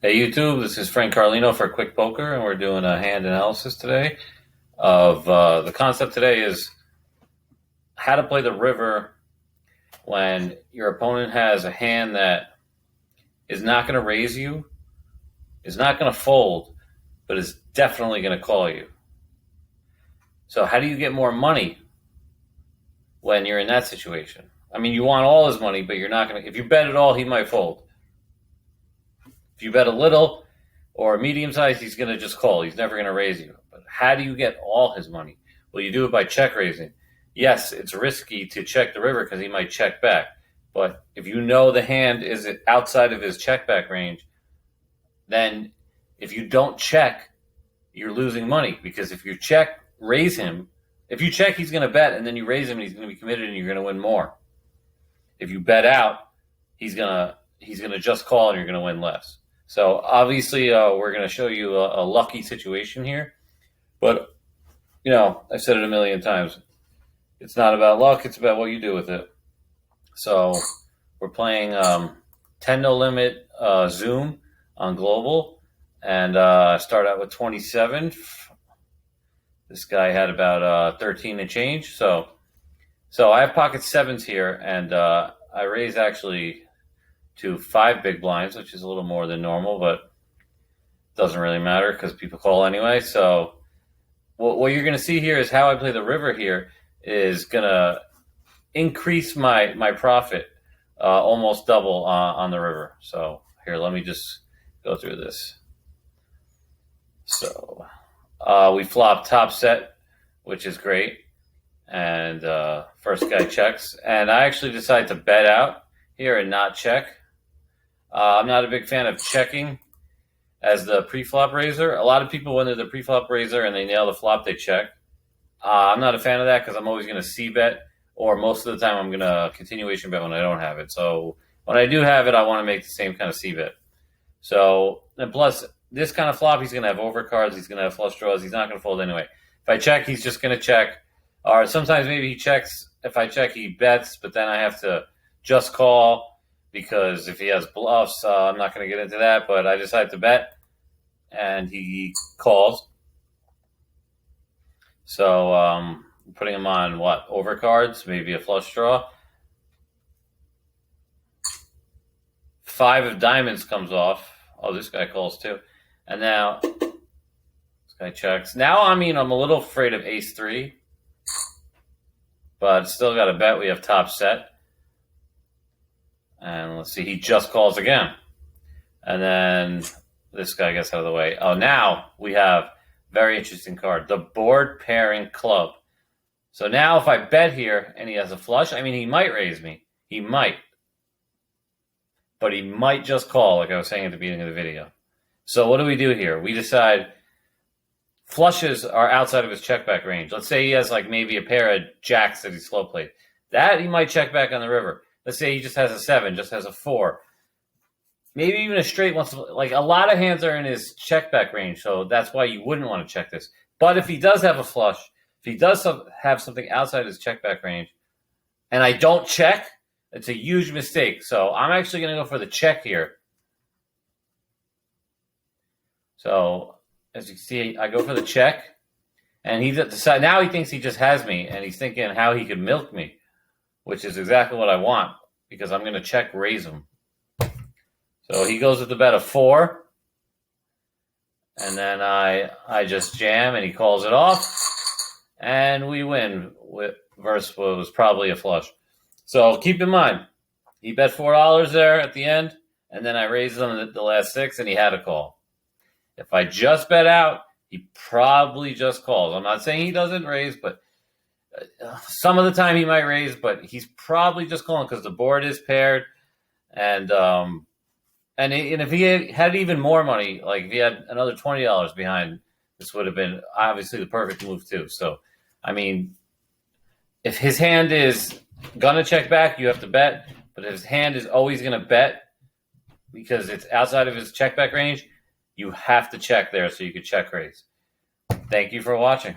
Hey YouTube, this is Frank Carlino for Quick Poker, and we're doing a hand analysis today of the concept today is how to play the river when your opponent has a hand that is not going to raise you, is not going to fold, but is definitely going to call you. So how do you get more money when you're in that situation? I mean, you want all his money, but you're not going to. If you bet at all, he might fold. If you bet a little or medium size, he's going to just call. He's never going to raise you. But how do you get all his money? Well, you do it by check raising. Yes, it's risky to check the river because he might check back. But if you know the hand is outside of his check back range, then if you don't check, you're losing money. Because if you check, raise him. If you check, he's going to bet, and then you raise him, and he's going to be committed, and you're going to win more. If you bet out, he's going to just call, and you're going to win less. So obviously, we're going to show you a lucky situation here. But, I've said it a million times. It's not about luck. It's about what you do with it. So we're playing 10 no limit Zoom on Global. And start out with 27. This guy had about 13 and change. So I have pocket sevens here. And I raise actually to 5 big blinds, which is a little more than normal, but doesn't really matter because people call anyway. So what you're going to see here is how I play the river here is going to increase my profit almost double on the river. So here, let me just go through this. So we flop top set, which is great. And first guy checks. And I actually decided to bet out here and not check. I'm not a big fan of checking as the pre-flop raiser. A lot of people, when they're the pre-flop raiser and they nail the flop, they check. I'm not a fan of that because I'm always going to c-bet, or most of the time I'm going to continuation bet when I don't have it. So when I do have it, I want to make the same kind of c-bet. So, and plus, this kind of flop, he's going to have overcards, he's going to have flush draws, he's not going to fold anyway. If I check, he's just going to check. Or sometimes maybe he checks. If I check, he bets, but then I have to just call. Because if he has bluffs, I'm not going to get into that, but I decided to bet, and he calls. So putting him on, overcards, maybe a flush draw. 5 of diamonds comes off. Oh, this guy calls too. And now this guy checks. Now, I'm a little afraid of ace-3, but still got to bet. We have top set. And let's see, he just calls again. And then this guy gets out of the way. Oh, now we have very interesting card, the board pairing club. So now if I bet here and he has a flush, he might raise me. He might. But he might just call, like I was saying at the beginning of the video. So what do we do here? We decide flushes are outside of his check back range. Let's say he has maybe a pair of jacks that he slow played. That he might check back on the river. Let's say he just has a 7, just has a 4. Maybe even a straight once. A lot of hands are in his check back range, so that's why you wouldn't want to check this. But if he does have a flush, if he does have something outside his check back range, and I don't check, it's a huge mistake. So I'm actually going to go for the check here. So as you see, I go for the check, and he decides now he thinks he just has me, and he's thinking how he could milk me, which is exactly what I want because I'm going to check raise him. So he goes with the bet of 4, and then I just jam, and he calls it off, and we win versus what was probably a flush. So keep in mind, he bet $4 there at the end, and then I raised him the last 6, and he had a call. If I just bet out, he probably just calls. I'm not saying he doesn't raise, but some of the time he might raise, but he's probably just calling because the board is paired. And if he had even more money, if he had another $20 behind, this would have been obviously the perfect move too. So, if his hand is going to check back, you have to bet. But if his hand is always going to bet because it's outside of his check back range, you have to check there so you could check raise. Thank you for watching.